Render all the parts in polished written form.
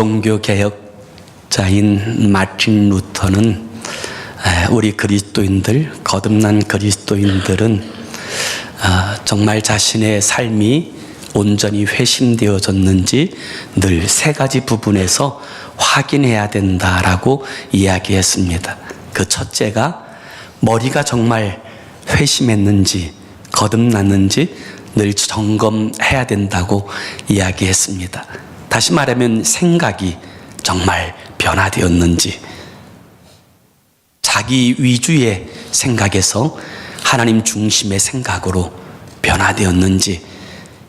종교개혁자인 마틴 루터는 우리 그리스도인들, 거듭난 그리스도인들은 정말 자신의 삶이 온전히 회심되어졌는지 늘 세 가지 부분에서 확인해야 된다라고 이야기했습니다. 그 첫째가 머리가 정말 회심했는지 거듭났는지 늘 점검해야 된다고 이야기했습니다. 다시 말하면 생각이 정말 변화되었는지, 자기 위주의 생각에서 하나님 중심의 생각으로 변화되었는지,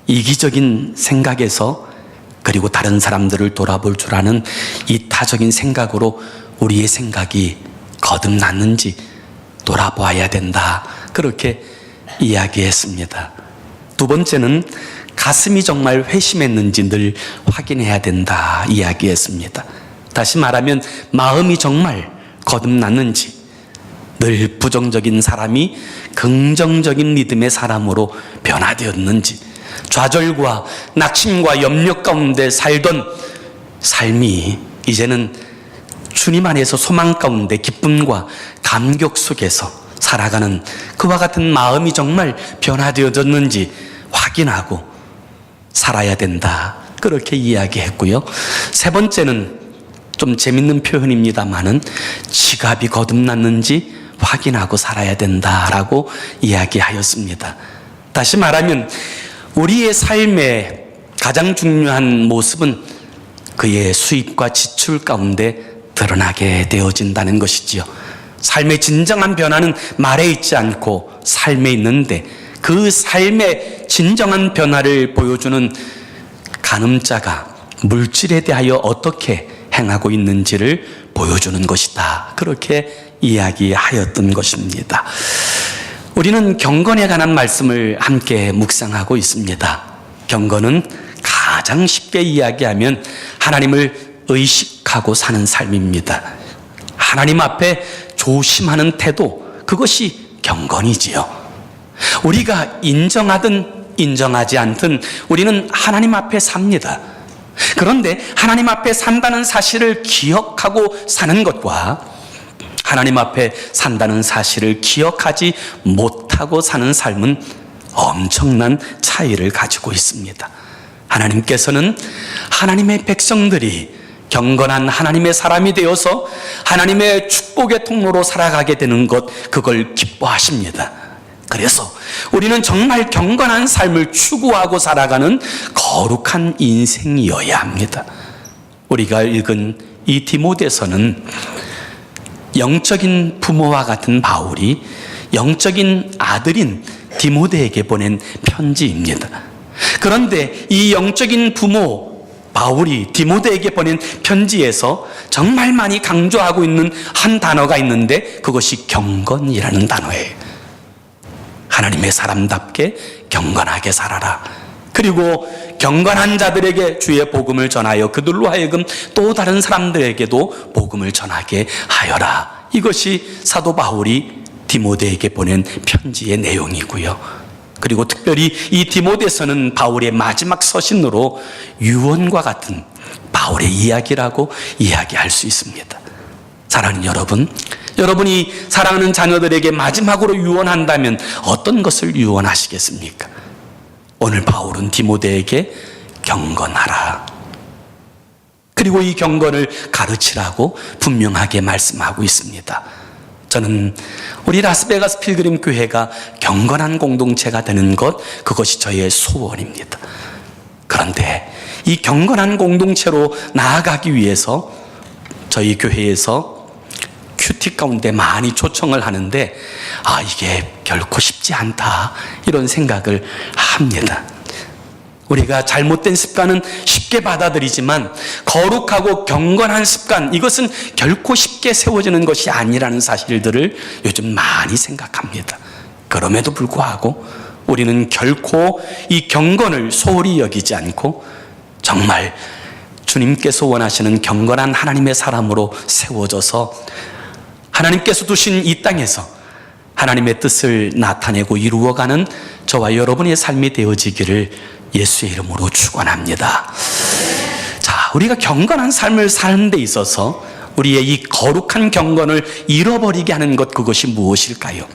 이기적인 생각에서 그리고 다른 사람들을 돌아볼 줄 아는 이타적인 생각으로 우리의 생각이 거듭났는지 돌아봐야 된다, 그렇게 이야기했습니다. 두 번째는 가슴이 정말 회심했는지 늘 확인해야 된다 이야기했습니다. 다시 말하면 마음이 정말 거듭났는지, 늘 부정적인 사람이 긍정적인 믿음의 사람으로 변화되었는지, 좌절과 낙심과 염려 가운데 살던 삶이 이제는 주님 안에서 소망 가운데 기쁨과 감격 속에서 살아가는 그와 같은 마음이 정말 변화되어졌는지 확인하고 살아야 된다, 그렇게 이야기했고요. 세 번째는 좀 재밌는 표현입니다만은 지갑이 거듭났는지 확인하고 살아야 된다라고 이야기하였습니다. 다시 말하면 우리의 삶의 가장 중요한 모습은 그의 수입과 지출 가운데 드러나게 되어진다는 것이지요. 삶의 진정한 변화는 말에 있지 않고 삶에 있는데, 그 삶의 진정한 변화를 보여주는 가늠자가 물질에 대하여 어떻게 행하고 있는지를 보여주는 것이다, 그렇게 이야기하였던 것입니다. 우리는 경건에 관한 말씀을 함께 묵상하고 있습니다. 경건은 가장 쉽게 이야기하면 하나님을 의식하고 사는 삶입니다. 하나님 앞에 조심하는 태도, 그것이 경건이지요. 우리가 인정하든 인정하지 않든 우리는 하나님 앞에 삽니다. 그런데 하나님 앞에 산다는 사실을 기억하고 사는 것과 하나님 앞에 산다는 사실을 기억하지 못하고 사는 삶은 엄청난 차이를 가지고 있습니다. 하나님께서는 하나님의 백성들이 경건한 하나님의 사람이 되어서 하나님의 축복의 통로로 살아가게 되는 것, 그걸 기뻐하십니다. 그래서 우리는 정말 경건한 삶을 추구하고 살아가는 거룩한 인생이어야 합니다. 우리가 읽은 이 디모데서는 영적인 부모와 같은 바울이 영적인 아들인 디모데에게 보낸 편지입니다. 그런데 이 영적인 부모 바울이 디모데에게 보낸 편지에서 정말 많이 강조하고 있는 한 단어가 있는데, 그것이 경건이라는 단어예요. 하나님의 사람답게 경건하게 살아라. 그리고 경건한 자들에게 주의 복음을 전하여 그들로 하여금 또 다른 사람들에게도 복음을 전하게 하여라. 이것이 사도 바울이 디모데에게 보낸 편지의 내용이고요. 그리고 특별히 이 디모데서는 바울의 마지막 서신으로 유언과 같은 바울의 이야기라고 이야기할 수 있습니다. 사랑하는 여러분, 여러분이 사랑하는 자녀들에게 마지막으로 유언한다면 어떤 것을 유언하시겠습니까? 오늘 바울은 디모데에게 경건하라, 그리고 이 경건을 가르치라고 분명하게 말씀하고 있습니다. 저는 우리 라스베가스 필그림 교회가 경건한 공동체가 되는 것, 그것이 저의 소원입니다. 그런데 이 경건한 공동체로 나아가기 위해서 저희 교회에서 큐티 가운데 많이 초청을 하는데, 이게 결코 쉽지 않다, 이런 생각을 합니다. 우리가 잘못된 습관은 쉽게 받아들이지만 거룩하고 경건한 습관, 이것은 결코 쉽게 세워지는 것이 아니라는 사실들을 요즘 많이 생각합니다. 그럼에도 불구하고 우리는 결코 이 경건을 소홀히 여기지 않고 정말 주님께서 원하시는 경건한 하나님의 사람으로 세워져서 하나님께서 두신 이 땅에서 하나님의 뜻을 나타내고 이루어가는 저와 여러분의 삶이 되어지기를 예수의 이름으로 축원합니다. 자, 우리가 경건한 삶을 사는 데 있어서 우리의 이 거룩한 경건을 잃어버리게 하는 것, 그것이 무엇일까요?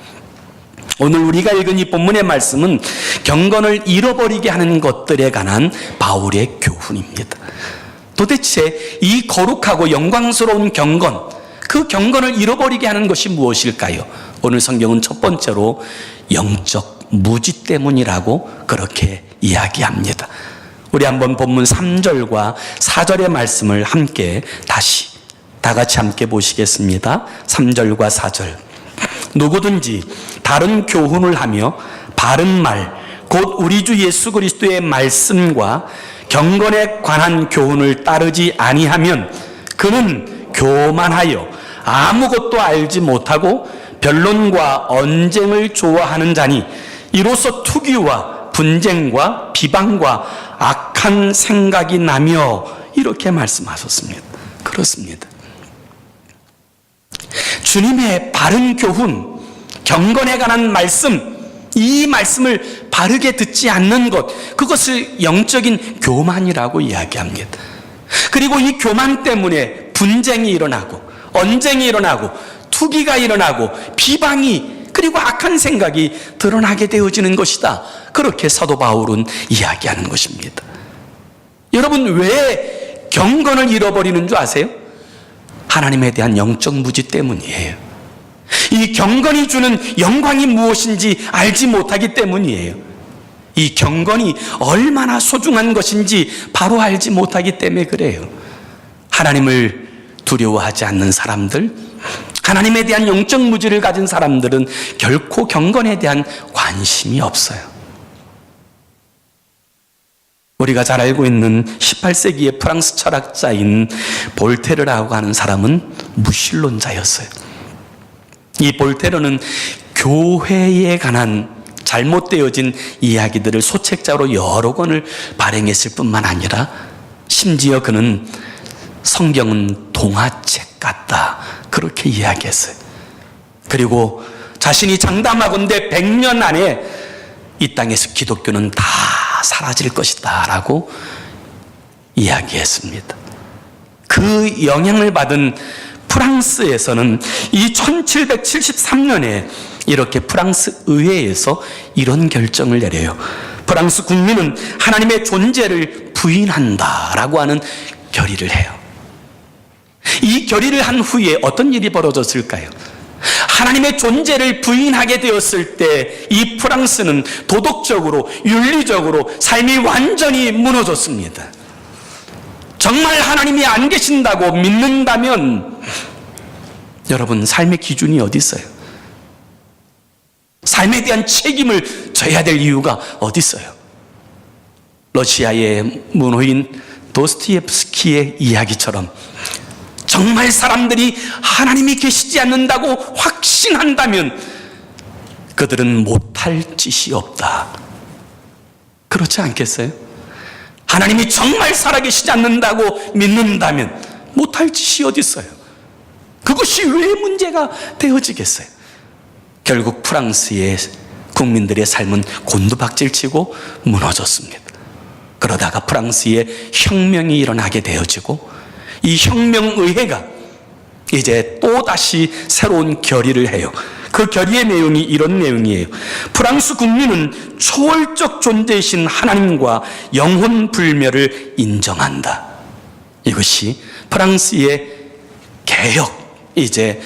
오늘 우리가 읽은 이 본문의 말씀은 경건을 잃어버리게 하는 것들에 관한 바울의 교훈입니다. 도대체 이 거룩하고 영광스러운 경건, 그 경건을 잃어버리게 하는 것이 무엇일까요? 오늘 성경은 첫 번째로 영적 무지 때문이라고 그렇게 이야기합니다. 우리 한번 본문 3절과 4절의 말씀을 함께 다 같이 함께 보시겠습니다. 3절과 4절. 누구든지 다른 교훈을 하며 바른 말, 곧 우리 주 예수 그리스도의 말씀과 경건에 관한 교훈을 따르지 아니하면 그는 교만하여 아무것도 알지 못하고 변론과 언쟁을 좋아하는 자니 이로써 투기와 분쟁과 비방과 악한 생각이 나며, 이렇게 말씀하셨습니다. 그렇습니다. 주님의 바른 교훈, 경건에 관한 말씀, 이 말씀을 바르게 듣지 않는 것, 그것을 영적인 교만이라고 이야기합니다. 그리고 이 교만 때문에 분쟁이 일어나고 언쟁이 일어나고 투기가 일어나고 비방이, 그리고 악한 생각이 드러나게 되어지는 것이다. 그렇게 사도 바울은 이야기하는 것입니다. 여러분, 왜 경건을 잃어버리는 줄 아세요? 하나님에 대한 영적 무지 때문이에요. 이 경건이 주는 영광이 무엇인지 알지 못하기 때문이에요. 이 경건이 얼마나 소중한 것인지 바로 알지 못하기 때문에 그래요. 하나님을 두려워하지 않는 사람들, 하나님에 대한 영적 무지를 가진 사람들은 결코 경건에 대한 관심이 없어요. 우리가 잘 알고 있는 18세기의 프랑스 철학자인 볼테르라고 하는 사람은 무신론자였어요. 이 볼테르는 교회에 관한 잘못되어진 이야기들을 소책자로 여러 권을 발행했을 뿐만 아니라 심지어 그는 성경은 동화책 같다, 그렇게 이야기했어요. 그리고 자신이 장담하건대 100년 안에 이 땅에서 기독교는 다 사라질 것이다 라고 이야기했습니다. 그 영향을 받은 프랑스에서는 이 1773년에 이렇게 프랑스 의회에서 이런 결정을 내려요. 프랑스 국민은 하나님의 존재를 부인한다라고 하는 결의를 해요. 이 결의를 한 후에 어떤 일이 벌어졌을까요? 하나님의 존재를 부인하게 되었을 때 이 프랑스는 도덕적으로, 윤리적으로 삶이 완전히 무너졌습니다. 정말 하나님이 안 계신다고 믿는다면 여러분, 삶의 기준이 어디 있어요? 삶에 대한 책임을 져야 될 이유가 어디 있어요? 러시아의 문호인 도스토옙스키의 이야기처럼 정말 사람들이 하나님이 계시지 않는다고 확신한다면 그들은 못할 짓이 없다. 그렇지 않겠어요? 하나님이 정말 살아계시지 않는다고 믿는다면 못할 짓이 어디 있어요? 그것이 왜 문제가 되어지겠어요? 결국 프랑스의 국민들의 삶은 곤두박질치고 무너졌습니다. 그러다가 프랑스에 혁명이 일어나게 되어지고 이 혁명의회가 이제 또다시 새로운 결의를 해요. 그 결의의 내용이 이런 내용이에요. 프랑스 국민은 초월적 존재이신 하나님과 영혼 불멸을 인정한다. 이것이 프랑스의 개혁, 이제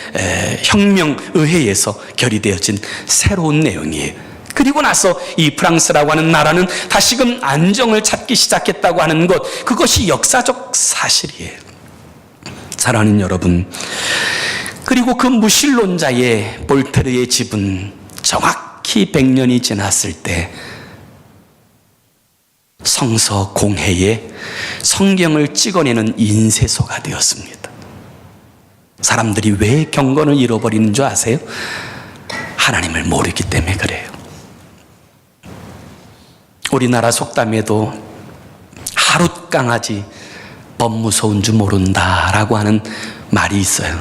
혁명의회에서 결의되어진 새로운 내용이에요. 그리고 나서 이 프랑스라고 하는 나라는 다시금 안정을 찾기 시작했다고 하는 것, 그것이 역사적 사실이에요. 사랑하는 여러분, 그리고 그 무신론자의 볼테르의 집은 정확히 100년이 지났을 때 성서 공회에 성경을 찍어내는 인쇄소가 되었습니다. 사람들이 왜 경건을 잃어버리는 줄 아세요? 하나님을 모르기 때문에 그래요. 우리나라 속담에도 하룻강아지 법 무서운 줄 모른다라고 하는 말이 있어요.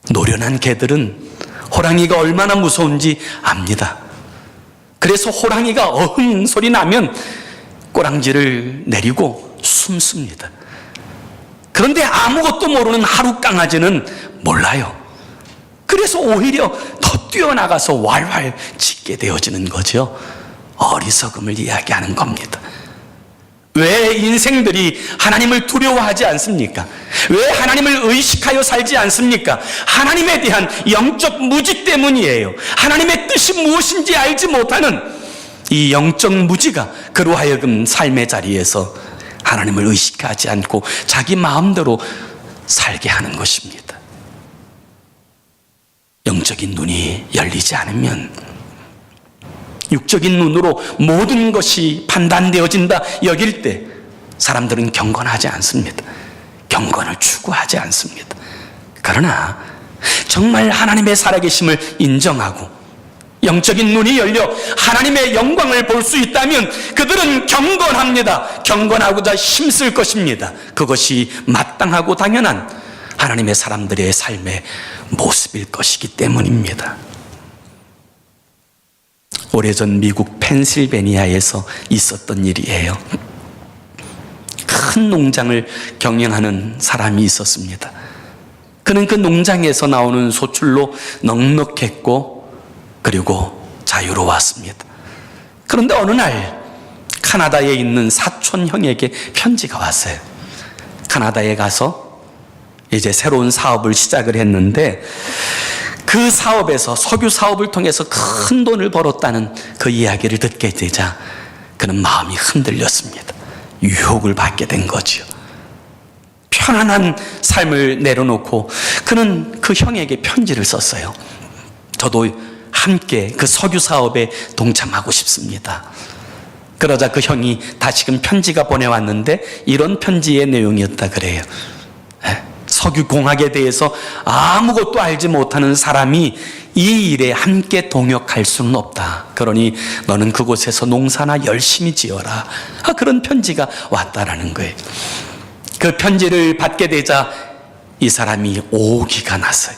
노련한 개들은 호랑이가 얼마나 무서운지 압니다. 그래서 호랑이가 어흥 소리 나면 꼬랑지를 내리고 숨습니다. 그런데 아무것도 모르는 하루 강아지는 몰라요. 그래서 오히려 더 뛰어나가서 왈왈 짖게 되어지는 거죠. 어리석음을 이야기하는 겁니다. 왜 인생들이 하나님을 두려워하지 않습니까? 왜 하나님을 의식하여 살지 않습니까? 하나님에 대한 영적 무지 때문이에요. 하나님의 뜻이 무엇인지 알지 못하는 이 영적 무지가 그로 하여금 삶의 자리에서 하나님을 의식하지 않고 자기 마음대로 살게 하는 것입니다. 영적인 눈이 열리지 않으면 육적인 눈으로 모든 것이 판단되어진다 여길 때 사람들은 경건하지 않습니다. 경건을 추구하지 않습니다. 그러나 정말 하나님의 살아계심을 인정하고 영적인 눈이 열려 하나님의 영광을 볼 수 있다면 그들은 경건합니다. 경건하고자 힘쓸 것입니다. 그것이 마땅하고 당연한 하나님의 사람들의 삶의 모습일 것이기 때문입니다. 오래전 미국 펜실베니아에서 있었던 일이에요. 큰 농장을 경영하는 사람이 있었습니다. 그는 그 농장에서 나오는 소출로 넉넉했고 그리고 자유로웠습니다. 그런데 어느 날 카나다에 있는 사촌 형에게 편지가 왔어요. 카나다에 가서 이제 새로운 사업을 시작을 했는데 그 사업에서 석유 사업을 통해서 큰 돈을 벌었다는 그 이야기를 듣게 되자 그는 마음이 흔들렸습니다. 유혹을 받게 된 거지요. 편안한 삶을 내려놓고 그는 그 형에게 편지를 썼어요. 저도 함께 그 석유 사업에 동참하고 싶습니다. 그러자 그 형이 다시금 편지가 보내왔는데 이런 편지의 내용이었다 그래요. 석유공학에 대해서 아무것도 알지 못하는 사람이 이 일에 함께 동역할 수는 없다. 그러니 너는 그곳에서 농사나 열심히 지어라. 그런 편지가 왔다라는 거예요. 그 편지를 받게 되자 이 사람이 오기가 났어요.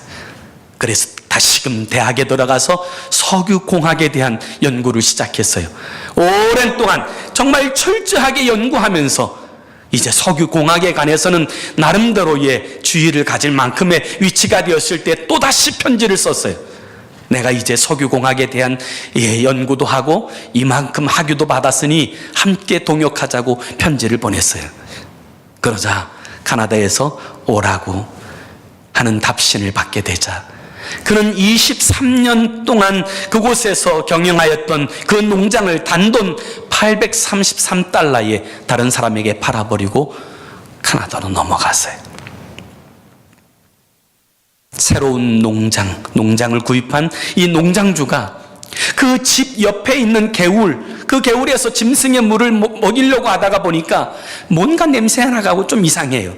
그래서 다시금 대학에 들어가서 석유공학에 대한 연구를 시작했어요. 오랜 동안 정말 철저하게 연구하면서 이제 석유공학에 관해서는 나름대로의 주의를 가질 만큼의 위치가 되었을 때 또다시 편지를 썼어요. 내가 이제 석유공학에 대한 연구도 하고 이만큼 학위도 받았으니 함께 동역하자고 편지를 보냈어요. 그러자 카나다에서 오라고 하는 답신을 받게 되자 그는 23년 동안 그곳에서 경영하였던 그 농장을 단돈 $833에 다른 사람에게 팔아버리고 카나다로 넘어갔어요. 새로운 농장을 구입한 이 농장주가 그 집 옆에 있는 그 개울에서 짐승의 물을 먹이려고 하다가 보니까 뭔가 냄새가 나고 좀 이상해요.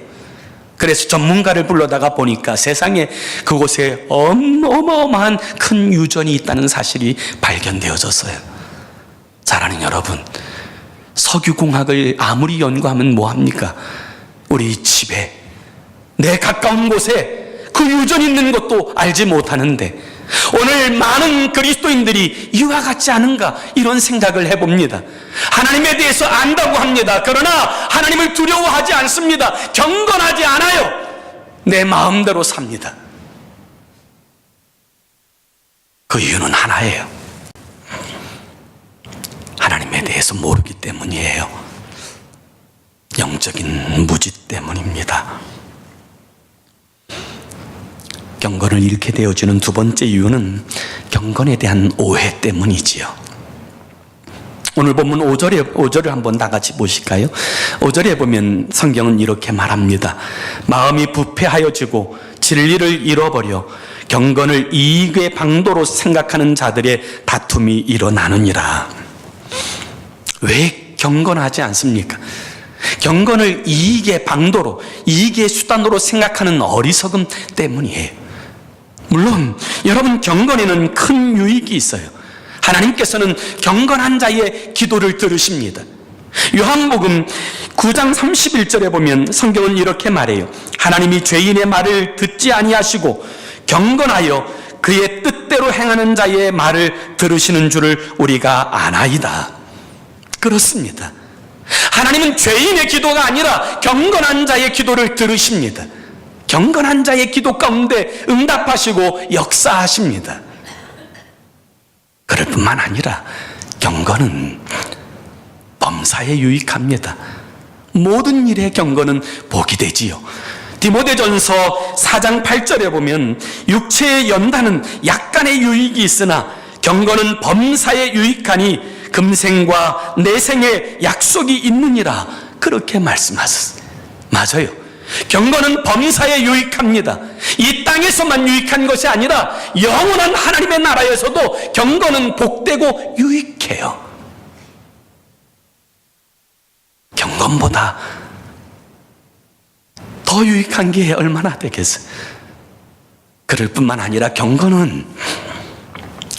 그래서 전문가를 불러다가 보니까 세상에 그곳에 어마어마한 큰 유전이 있다는 사실이 발견되어졌어요. 사랑하는 여러분, 석유공학을 아무리 연구하면 뭐합니까? 우리 집에 내 가까운 곳에 그 유전이 있는 것도 알지 못하는데 오늘 많은 그리스도인들이 이와 같지 않은가 이런 생각을 해봅니다. 하나님에 대해서 안다고 합니다. 그러나 하나님을 두려워하지 않습니다. 경건하지 않아요. 내 마음대로 삽니다. 그 이유는 하나예요. 하나님에 대해서 모르기 때문이에요. 영적인 무지 때문입니다. 경건을 잃게 되어지는 두 번째 이유는 경건에 대한 오해 때문이지요. 오늘 본문 5절을 한번 다 같이 보실까요? 5절에 보면 성경은 이렇게 말합니다. 마음이 부패하여지고 진리를 잃어버려 경건을 이익의 방도로 생각하는 자들의 다툼이 일어나느니라. 왜 경건하지 않습니까? 경건을 이익의 방도로, 이익의 수단으로 생각하는 어리석음 때문이에요. 물론 여러분 경건에는 큰 유익이 있어요. 하나님께서는 경건한 자의 기도를 들으십니다. 요한복음 9장 31절에 보면 성경은 이렇게 말해요. 하나님이 죄인의 말을 듣지 아니하시고 경건하여 그의 뜻대로 행하는 자의 말을 들으시는 줄을 우리가 아나이다. 그렇습니다. 하나님은 죄인의 기도가 아니라 경건한 자의 기도를 들으십니다. 경건한 자의 기도 가운데 응답하시고 역사하십니다. 그럴 뿐만 아니라 경건은 범사에 유익합니다. 모든 일에 경건은 복이 되지요. 디모데전서 4장 8절에 보면 육체의 연단은 약간의 유익이 있으나 경건은 범사에 유익하니 금생과 내생에 약속이 있느니라, 그렇게 말씀하셨어요. 맞아요. 경건은 범사에 유익합니다. 이 땅에서만 유익한 것이 아니라 영원한 하나님의 나라에서도 경건은 복되고 유익해요. 경건보다 더 유익한 게 얼마나 되겠어요. 그럴 뿐만 아니라 경건은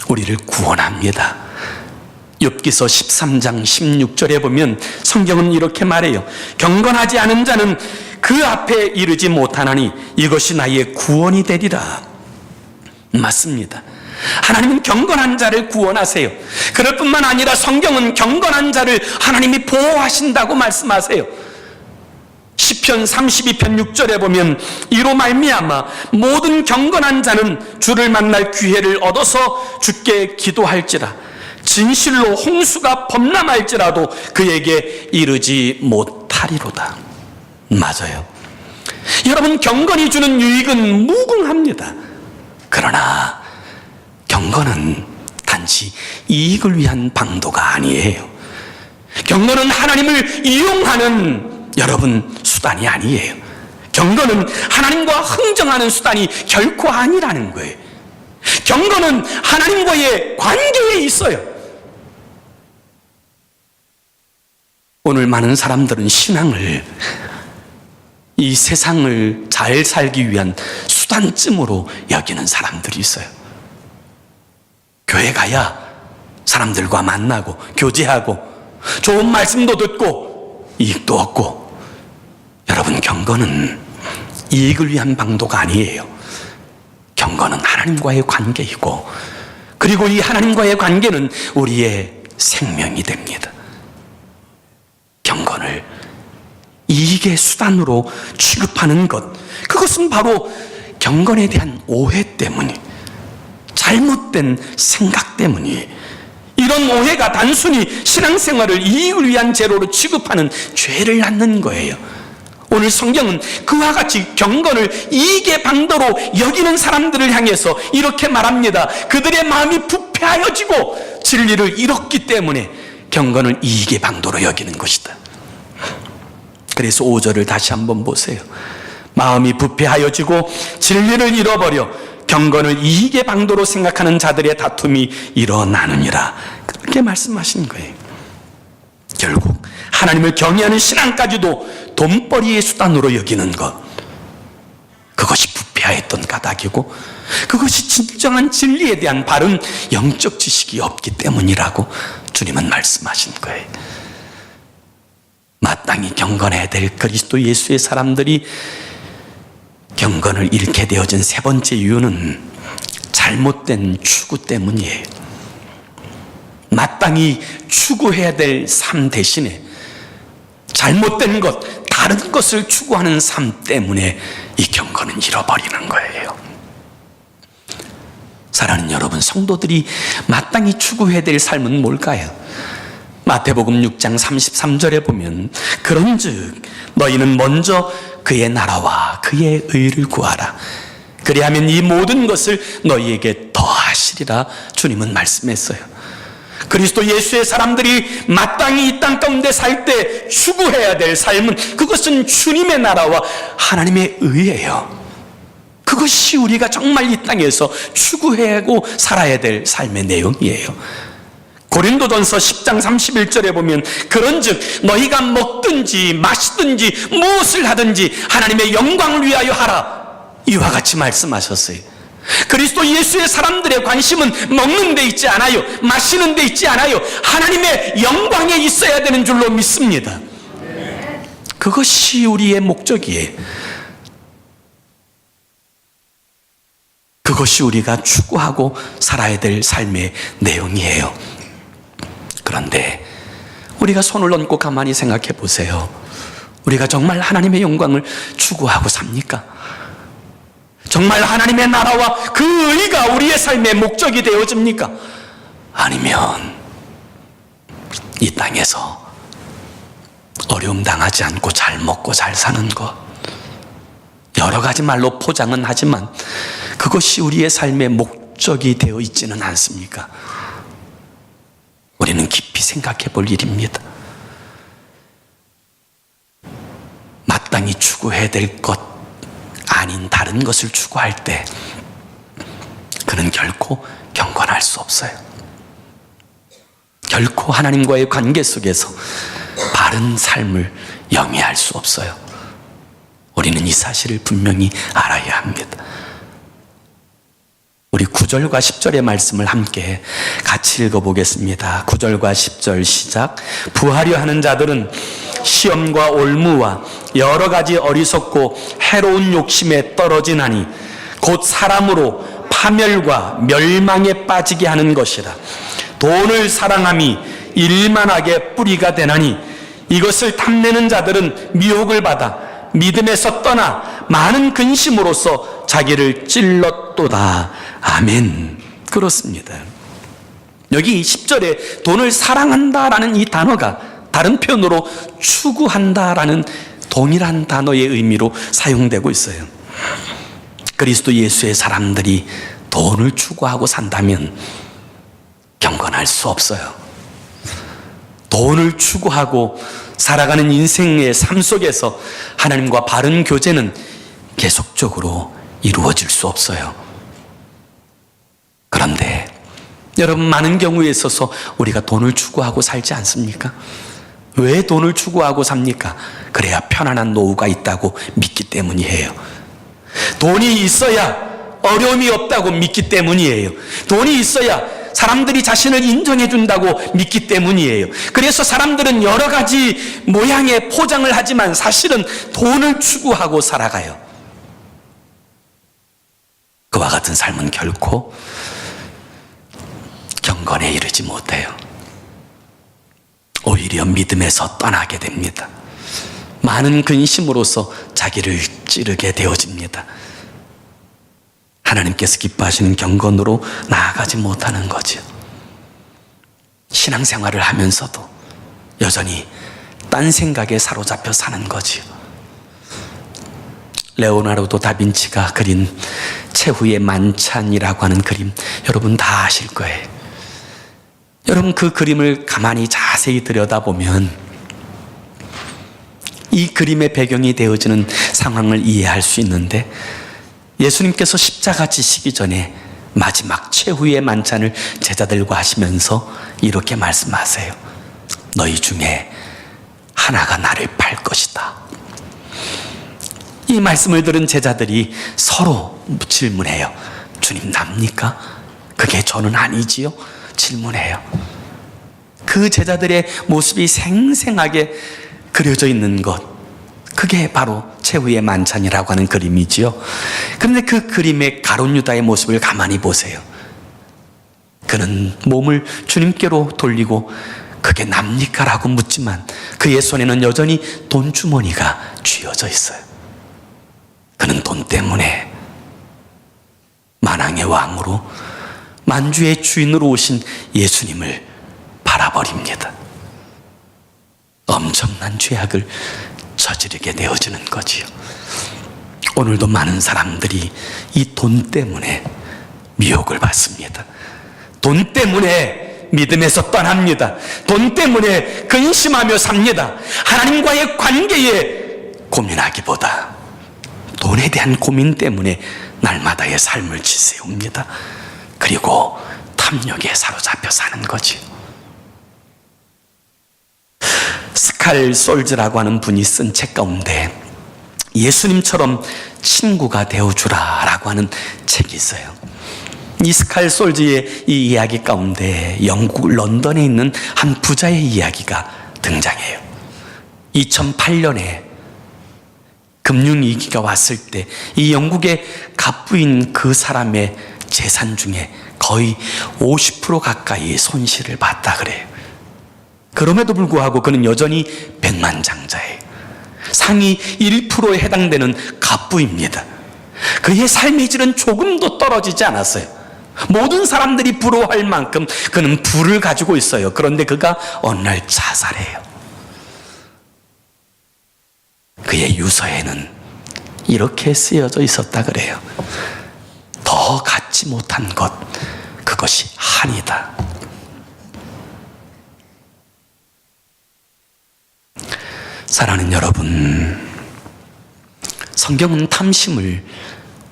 우리를 구원합니다. 욥기서 13장 16절에 보면 성경은 이렇게 말해요. 경건하지 않은 자는 그 앞에 이르지 못하나니 이것이 나의 구원이 되리라. 맞습니다. 하나님은 경건한 자를 구원하세요. 그럴 뿐만 아니라 성경은 경건한 자를 하나님이 보호하신다고 말씀하세요. 시편 32편 6절에 보면 이로 말미암아 모든 경건한 자는 주를 만날 기회를 얻어서 주께 기도할지라. 진실로 홍수가 범람할지라도 그에게 이르지 못하리로다. 맞아요. 여러분, 경건이 주는 유익은 무궁합니다. 그러나 경건은 단지 이익을 위한 방도가 아니에요. 경건은 하나님을 이용하는 여러분 수단이 아니에요. 경건은 하나님과 흥정하는 수단이 결코 아니라는 거예요. 경건은 하나님과의 관계에 있어요. 오늘 많은 사람들은 신앙을 이 세상을 잘 살기 위한 수단쯤으로 여기는 사람들이 있어요. 교회 가야 사람들과 만나고 교제하고 좋은 말씀도 듣고 이익도 얻고. 여러분, 경건은 이익을 위한 방도가 아니에요. 경건은 하나님과의 관계이고, 그리고 이 하나님과의 관계는 우리의 생명이 됩니다. 경건을 이익의 수단으로 취급하는 것, 그것은 바로 경건에 대한 오해 때문이, 잘못된 생각 때문이, 이런 오해가 단순히 신앙생활을 이익을 위한 재료로 취급하는 죄를 낳는 거예요. 오늘 성경은 그와 같이 경건을 이익의 방도로 여기는 사람들을 향해서 이렇게 말합니다. 그들의 마음이 부패하여지고 진리를 잃었기 때문에 경건을 이익의 방도로 여기는 것이다. 그래서 5절을 다시 한번 보세요. 마음이 부패하여지고 진리를 잃어버려 경건을 이익의 방도로 생각하는 자들의 다툼이 일어나느니라, 그렇게 말씀하신 거예요. 결국 하나님을 경외하는 신앙까지도 돈벌이의 수단으로 여기는 것, 그것이 부패하였던 까닭이고, 그것이 진정한 진리에 대한 바른 영적 지식이 없기 때문이라고 주님은 말씀하신 거예요. 마땅히 경건해야 될 그리스도 예수의 사람들이 경건을 잃게 되어진 세 번째 이유는 잘못된 추구 때문이에요. 마땅히 추구해야 될 삶 대신에 잘못된 것, 다른 것을 추구하는 삶 때문에 이 경건은 잃어버리는 거예요. 사랑하는 여러분, 성도들이 마땅히 추구해야 될 삶은 뭘까요? 마태복음 6장 33절에 보면 그런즉 너희는 먼저 그의 나라와 그의 의를 구하라. 그리하면 이 모든 것을 너희에게 더하시리라 주님은 말씀했어요. 그리스도 예수의 사람들이 마땅히 이 땅 가운데 살 때 추구해야 될 삶은, 그것은 주님의 나라와 하나님의 의예요. 그것이 우리가 정말 이 땅에서 추구하고 살아야 될 삶의 내용이에요. 고린도전서 10장 31절에 보면 그런즉 너희가 먹든지 마시든지 무엇을 하든지 하나님의 영광을 위하여 하라, 이와 같이 말씀하셨어요. 그리스도 예수의 사람들의 관심은 먹는 데 있지 않아요. 마시는 데 있지 않아요. 하나님의 영광에 있어야 되는 줄로 믿습니다. 그것이 우리의 목적이에요. 그것이 우리가 추구하고 살아야 될 삶의 내용이에요. 그런데 우리가 손을 얹고 가만히 생각해 보세요. 우리가 정말 하나님의 영광을 추구하고 삽니까? 정말 하나님의 나라와 그 의가 우리의 삶의 목적이 되어집니까? 아니면 이 땅에서 어려움 당하지 않고 잘 먹고 잘 사는 것, 여러 가지 말로 포장은 하지만 그것이 우리의 삶의 목적이 되어 있지는 않습니까? 우리는 깊이 생각해 볼 일입니다. 마땅히 추구해야 될 것 아닌 다른 것을 추구할 때 그는 결코 경건할 수 없어요. 결코 하나님과의 관계 속에서 바른 삶을 영위할 수 없어요. 우리는 이 사실을 분명히 알아야 합니다. 우리 9절과 10절의 말씀을 함께 같이 읽어보겠습니다. 9절과 10절 시작. 부하려 하는 자들은 시험과 올무와 여러 가지 어리석고 해로운 욕심에 떨어지나니 곧 사람으로 파멸과 멸망에 빠지게 하는 것이라. 돈을 사랑함이 일만하게 뿌리가 되나니 이것을 탐내는 자들은 미혹을 받아 믿음에서 떠나 많은 근심으로써 자기를 찔렀도다. 아멘. 그렇습니다. 여기 10절에 돈을 사랑한다라는 이 단어가 다른 표현으로 추구한다라는 동일한 단어의 의미로 사용되고 있어요. 그리스도 예수의 사람들이 돈을 추구하고 산다면 경건할 수 없어요. 돈을 추구하고 살아가는 인생의 삶 속에서 하나님과 바른 교제는 계속적으로 이루어질 수 없어요. 그런데 여러분, 많은 경우에 있어서 우리가 돈을 추구하고 살지 않습니까? 왜 돈을 추구하고 삽니까? 그래야 편안한 노후가 있다고 믿기 때문이에요. 돈이 있어야 어려움이 없다고 믿기 때문이에요. 돈이 있어야 사람들이 자신을 인정해 준다고 믿기 때문이에요. 그래서 사람들은 여러 가지 모양의 포장을 하지만 사실은 돈을 추구하고 살아가요. 그와 같은 삶은 결코 경건에 이르지 못해요. 오히려 믿음에서 떠나게 됩니다. 많은 근심으로써 자기를 찌르게 되어집니다. 하나님께서 기뻐하시는 경건으로 나아가지 못하는 거죠. 신앙생활을 하면서도 여전히 딴 생각에 사로잡혀 사는 거지요. 레오나르도 다빈치가 그린 최후의 만찬이라고 하는 그림, 여러분 다 아실 거예요. 여러분, 그 그림을 가만히 자세히 들여다보면 이 그림의 배경이 되어지는 상황을 이해할 수 있는데, 예수님께서 십자가 지시기 전에 마지막 최후의 만찬을 제자들과 하시면서 이렇게 말씀하세요. 너희 중에 하나가 나를 팔 것이다. 이 말씀을 들은 제자들이 서로 질문해요. 주님, 납니까? 그게 저는 아니지요? 질문해요. 그 제자들의 모습이 생생하게 그려져 있는 것, 그게 바로 최후의 만찬이라고 하는 그림이지요. 그런데 그 그림의 가룟 유다의 모습을 가만히 보세요. 그는 몸을 주님께로 돌리고 그게 납니까? 라고 묻지만 그의 손에는 여전히 돈 주머니가 쥐어져 있어요. 그는 돈 때문에 만왕의 왕으로 만주의 주인으로 오신 예수님을 바라버립니다. 엄청난 죄악을 저지르게 되어지는 거지요. 오늘도 많은 사람들이 이 돈 때문에 미혹을 받습니다. 돈 때문에 믿음에서 떠납니다. 돈 때문에 근심하며 삽니다. 하나님과의 관계에 고민하기보다 돈에 대한 고민 때문에 날마다의 삶을 지새웁니다. 그리고 탐욕에 사로잡혀 사는 거지. 스칼 솔즈라고 하는 분이 쓴 책 가운데 예수님처럼 친구가 되어주라 라고 하는 책이 있어요. 이 스칼 솔즈의 이 이야기 가운데 영국 런던에 있는 한 부자의 이야기가 등장해요. 2008년에 금융위기가 왔을 때 이 영국의 갑부인 그 사람의 재산 중에 거의 50% 가까이 손실을 봤다 그래요. 그럼에도 불구하고 그는 여전히 백만장자예요. 상위 1%에 해당되는 갑부입니다. 그의 삶의 질은 조금도 떨어지지 않았어요. 모든 사람들이 부러워할 만큼 그는 부를 가지고 있어요. 그런데 그가 어느 날 자살해요. 그의 유서에는 이렇게 쓰여져 있었다 그래요. 더 갖지 못한 것, 그것이 한이다. 사랑하는 여러분, 성경은 탐심을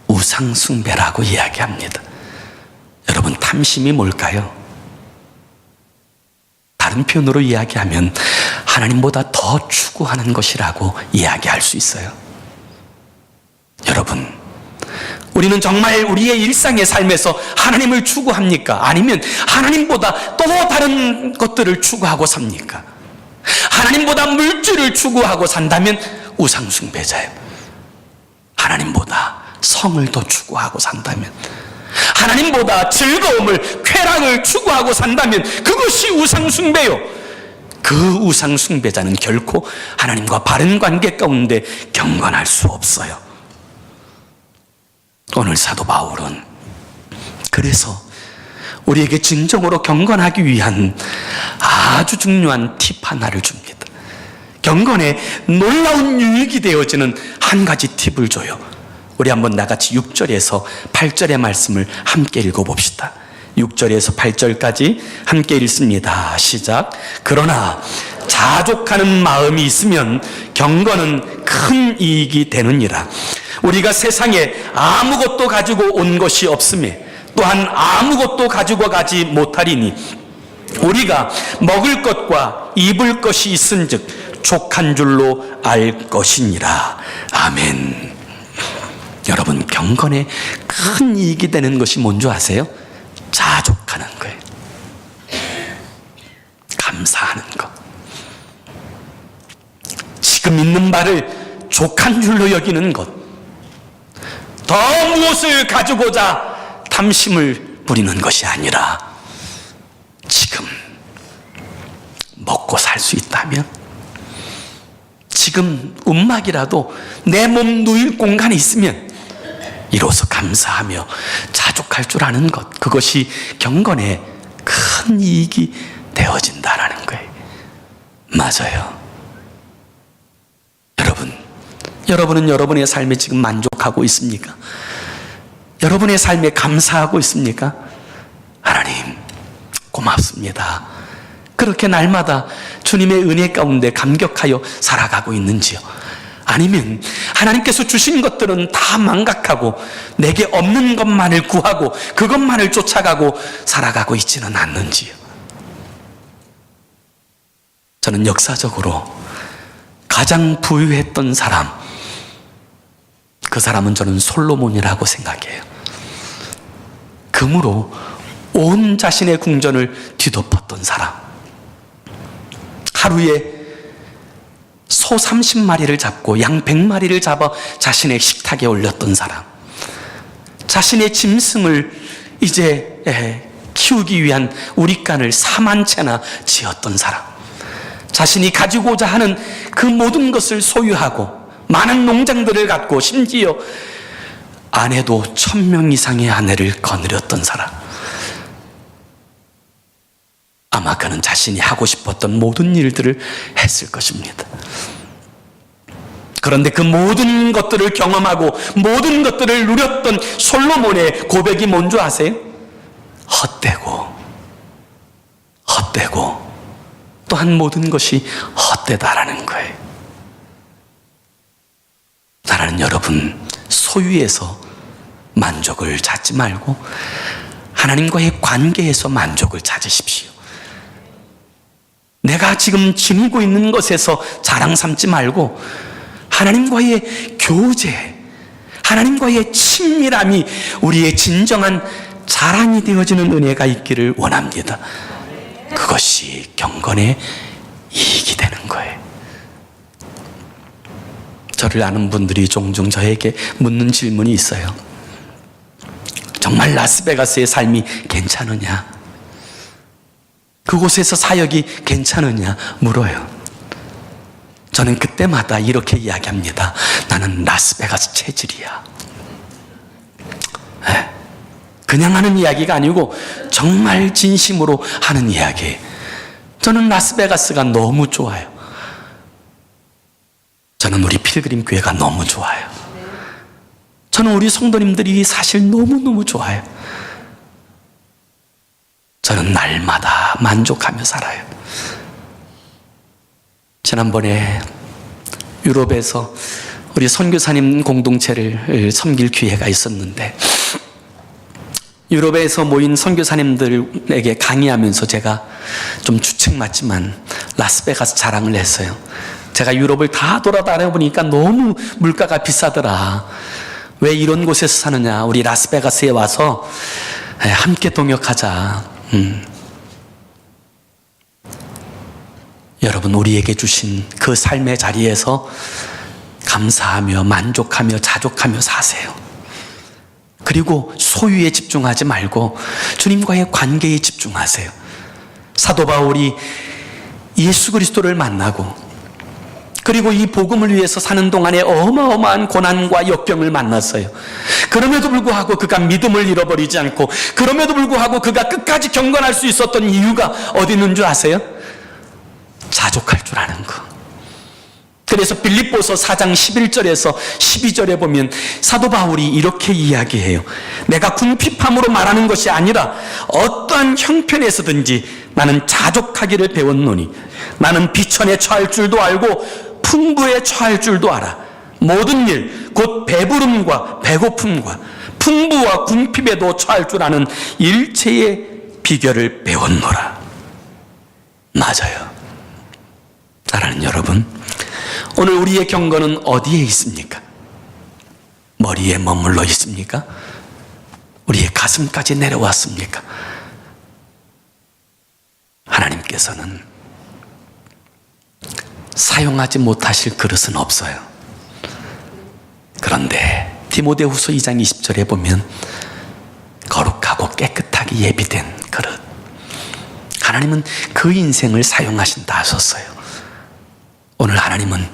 우상숭배라고 이야기합니다. 여러분, 탐심이 뭘까요? 다른 표현으로 이야기하면 하나님보다 더 추구하는 것이라고 이야기할 수 있어요. 여러분, 우리는 정말 우리의 일상의 삶에서 하나님을 추구합니까? 아니면 하나님보다 또 다른 것들을 추구하고 삽니까? 하나님보다 물질을 추구하고 산다면 우상숭배자예요. 하나님보다 성을 더 추구하고 산다면, 하나님보다 즐거움을, 쾌락을 추구하고 산다면 그것이 우상숭배요. 그 우상숭배자는 결코 하나님과 바른 관계 가운데 경건할 수 없어요. 오늘 사도 바울은 그래서 우리에게 진정으로 경건하기 위한 아주 중요한 팁 하나를 줍니다. 경건에 놀라운 유익이 되어지는 한 가지 팁을 줘요. 우리 한번 나같이 6절에서 8절의 말씀을 함께 읽어봅시다. 6절에서 8절까지 함께 읽습니다. 시작. 그러나 자족하는 마음이 있으면 경건은 큰 이익이 되느니라. 우리가 세상에 아무것도 가지고 온 것이 없음에 또한 아무것도 가지고 가지 못하리니 우리가 먹을 것과 입을 것이 있은즉 족한 줄로 알 것이니라. 아멘. 여러분, 경건에 큰 이익이 되는 것이 뭔지 아세요? 자족하는 거예요. 감사하는 것. 지금 있는 바를 족한 줄로 여기는 것. 더 무엇을 가지고자 탐심을 부리는 것이 아니라 지금 먹고 살 수 있다면, 지금 움막이라도 내 몸 누일 공간이 있으면 이로써 감사하며 자족할 줄 아는 것, 그것이 경건에 큰 이익이 되어진다라는 거예요. 맞아요. 여러분은 여러분의 삶에 지금 만족하고 있습니까? 여러분의 삶에 감사하고 있습니까? 하나님, 고맙습니다. 그렇게 날마다 주님의 은혜 가운데 감격하여 살아가고 있는지요? 아니면 하나님께서 주신 것들은 다 망각하고 내게 없는 것만을 구하고 그것만을 쫓아가고 살아가고 있지는 않는지요? 저는 역사적으로 가장 부유했던 사람, 그 사람은 저는 솔로몬이라고 생각해요. 금으로 온 자신의 궁전을 뒤덮었던 사람, 하루에 소 30마리를 잡고 양 100마리를 잡아 자신의 식탁에 올렸던 사람, 자신의 짐승을 이제 키우기 위한 우리간을 4만 채나 지었던 사람, 자신이 가지고자 하는 그 모든 것을 소유하고 많은 농장들을 갖고 심지어 아내도 1000명 이상의 아내를 거느렸던 사람, 아마 그는 자신이 하고 싶었던 모든 일들을 했을 것입니다. 그런데 그 모든 것들을 경험하고 모든 것들을 누렸던 솔로몬의 고백이 뭔지 아세요? 헛되고 또한 모든 것이 헛되다라는 거예요. 사랑하는 여러분, 소유에서 만족을 찾지 말고 하나님과의 관계에서 만족을 찾으십시오. 내가 지금 지니고 있는 것에서 자랑 삼지 말고 하나님과의 교제, 하나님과의 친밀함이 우리의 진정한 자랑이 되어지는 은혜가 있기를 원합니다. 그것이 경건의 이익이 되는 거예요. 저를 아는 분들이 종종 저에게 묻는 질문이 있어요. 정말 라스베가스의 삶이 괜찮으냐? 그곳에서 사역이 괜찮으냐 물어요. 저는 그때마다 이렇게 이야기합니다. 나는 라스베가스 체질이야. 그냥 하는 이야기가 아니고 정말 진심으로 하는 이야기. 저는 라스베가스가 너무 좋아요. 저는 우리 필그림 교회가 너무 좋아요. 저는 우리 성도님들이 사실 너무너무 좋아요. 저는 날마다 만족하며 살아요. 지난번에 유럽에서 우리 선교사님 공동체를 섬길 기회가 있었는데, 유럽에서 모인 선교사님들에게 강의하면서 제가 좀 주책 맞지만 라스베가스 자랑을 했어요. 제가 유럽을 다 돌아다녀보니까 너무 물가가 비싸더라. 왜 이런 곳에서 사느냐. 우리 라스베가스에 와서 함께 동역하자. 여러분, 우리에게 주신 그 삶의 자리에서 감사하며 만족하며 자족하며 사세요. 그리고 소유에 집중하지 말고 주님과의 관계에 집중하세요. 사도 바울이 예수 그리스도를 만나고, 그리고 이 복음을 위해서 사는 동안에 어마어마한 고난과 역경을 만났어요. 그럼에도 불구하고 그가 믿음을 잃어버리지 않고, 그럼에도 불구하고 그가 끝까지 경건할 수 있었던 이유가 어디 있는 줄 아세요? 자족할 줄 아는 거. 그래서 빌립보서 4장 11절에서 12절에 보면 사도 바울이 이렇게 이야기해요. 내가 궁핍함으로 말하는 것이 아니라 어떠한 형편에서든지 나는 자족하기를 배웠노니, 나는 비천에 처할 줄도 알고 풍부에 처할 줄도 알아. 모든 일, 곧 배부름과 배고픔과 풍부와 궁핍에도 처할 줄 아는 일체의 비결을 배웠노라. 맞아요. 사랑하는 여러분, 오늘 우리의 경건은 어디에 있습니까? 머리에 머물러 있습니까? 우리의 가슴까지 내려왔습니까? 하나님께서는 사용하지 못하실 그릇은 없어요. 그런데 디모데후서 2장 20절에 보면 거룩하고 깨끗하게 예비된 그릇, 하나님은 그 인생을 사용하신다 하셨어요. 오늘 하나님은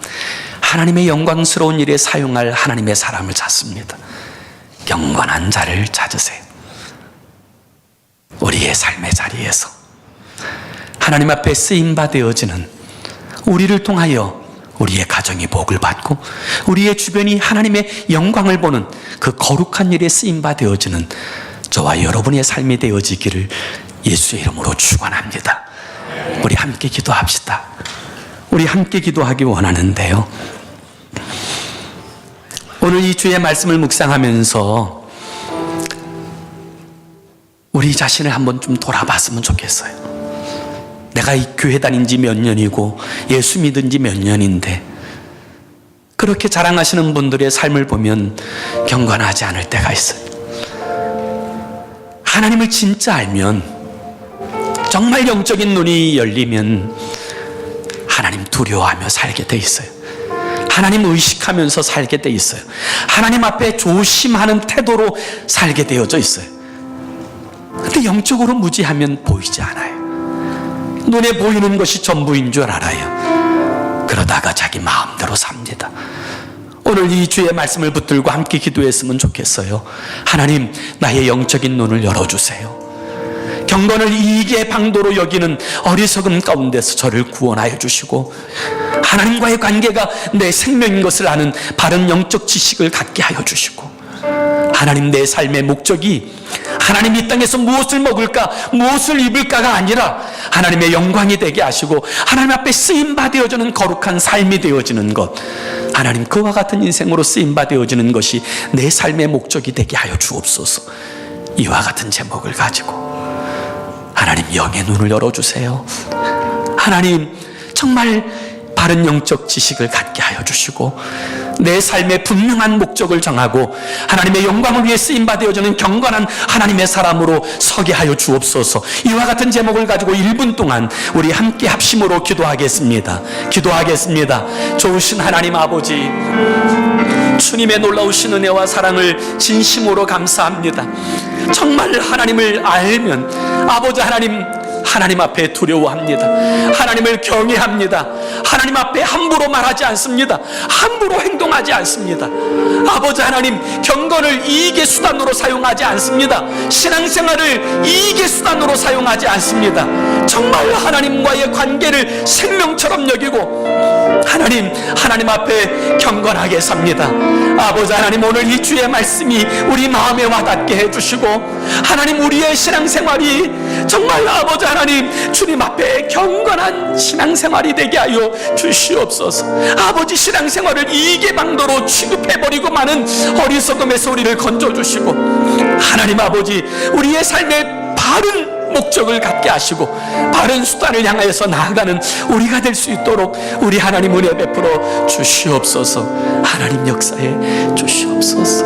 하나님의 영광스러운 일에 사용할 하나님의 사람을 찾습니다. 경건한 자를 찾으세요. 우리의 삶의 자리에서 하나님 앞에 쓰임받아지는, 우리를 통하여 우리의 가정이 복을 받고 우리의 주변이 하나님의 영광을 보는 그 거룩한 일에 쓰임받아지는 저와 여러분의 삶이 되어지기를 예수의 이름으로 축원합니다. 우리 함께 기도합시다. 우리 함께 기도하기 원하는데요, 오늘 이 주의 말씀을 묵상하면서 우리 자신을 한번 좀 돌아봤으면 좋겠어요. 내가 이 교회 다닌 지 몇 년이고 예수 믿은 지 몇 년인데, 그렇게 자랑하시는 분들의 삶을 보면 경건하지 않을 때가 있어요. 하나님을 진짜 알면, 정말 영적인 눈이 열리면 하나님 두려워하며 살게 돼 있어요. 하나님 의식하면서 살게 돼 있어요. 하나님 앞에 조심하는 태도로 살게 되어져 있어요. 근데 영적으로 무지하면 보이지 않아요. 눈에 보이는 것이 전부인 줄 알아요. 그러다가 자기 마음대로 삽니다. 오늘 이 주의 말씀을 붙들고 함께 기도했으면 좋겠어요. 하나님, 나의 영적인 눈을 열어주세요. 경건을 이익의 방도로 여기는 어리석음 가운데서 저를 구원하여 주시고, 하나님과의 관계가 내 생명인 것을 아는 바른 영적 지식을 갖게 하여 주시고, 하나님, 내 삶의 목적이 하나님 이 땅에서 무엇을 먹을까, 무엇을 입을까가 아니라 하나님의 영광이 되게 하시고 하나님 앞에 쓰임받아지는 거룩한 삶이 되어지는 것, 하나님, 그와 같은 인생으로 쓰임받아지는 것이 내 삶의 목적이 되게 하여 주옵소서. 이와 같은 제목을 가지고 하나님, 영의 눈을 열어주세요. 하나님, 정말 바른 영적 지식을 갖게 하여 주시고 내 삶의 분명한 목적을 정하고 하나님의 영광을 위해 쓰임받아지는 경건한 하나님의 사람으로 서게 하여 주옵소서. 이와 같은 제목을 가지고 1분 동안 우리 함께 합심으로 기도하겠습니다. 좋으신 하나님 아버지, 주님의 놀라우신 은혜와 사랑을 진심으로 감사합니다. 정말 하나님을 알면, 아버지 하나님, 하나님 앞에 두려워합니다. 하나님을 경외합니다. 하나님 앞에 함부로 말하지 않습니다. 함부로 행동하지 않습니다. 아버지 하나님, 경건을 이익의 수단으로 사용하지 않습니다. 신앙생활을 이익의 수단으로 사용하지 않습니다. 정말 하나님과의 관계를 생명처럼 여기고 하나님 앞에 경건하게 삽니다. 아버지 하나님, 오늘 이 주의 말씀이 우리 마음에 와닿게 해주시고, 하나님, 우리의 신앙생활이 정말 아버지 하나님, 주님 앞에 경건한 신앙생활이 되게 하여 주시옵소서. 아버지, 신앙생활을 이익의 방도로 취급해버리고 많은 어리석음에서 우리를 건져주시고, 하나님 아버지, 우리의 삶의 바른 목적을 갖게 하시고 바른 수단을 향하여서 나아가는 우리가 될 수 있도록 우리 하나님 은혜 베풀어 주시옵소서. 하나님 역사해 주시옵소서.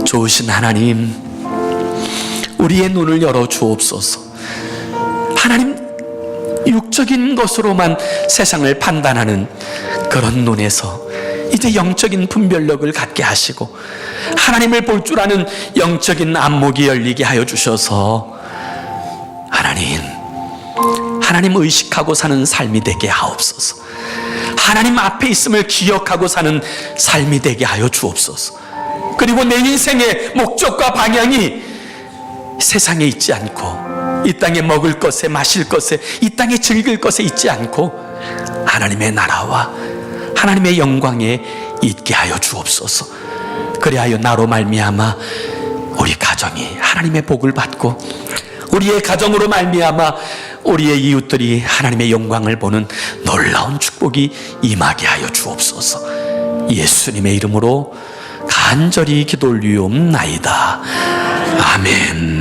좋으신 하나님, 우리의 눈을 열어 주옵소서. 하나님, 육적인 것으로만 세상을 판단하는 그런 눈에서 이제 영적인 분별력을 갖게 하시고 하나님을 볼 줄 아는 영적인 안목이 열리게 하여 주셔서 하나님 의식하고 사는 삶이 되게 하옵소서. 하나님 앞에 있음을 기억하고 사는 삶이 되게 하여 주옵소서. 그리고 내 인생의 목적과 방향이 세상에 있지 않고 이 땅에 먹을 것에 마실 것에 이 땅에 즐길 것에 있지 않고 하나님의 나라와 하나님의 영광에 있게 하여 주옵소서. 그리하여 나로 말미암아 우리 가정이 하나님의 복을 받고 우리의 가정으로 말미암아 우리의 이웃들이 하나님의 영광을 보는 놀라운 축복이 임하게 하여 주옵소서. 예수님의 이름으로 간절히 기도 올리옵나이다. 아멘.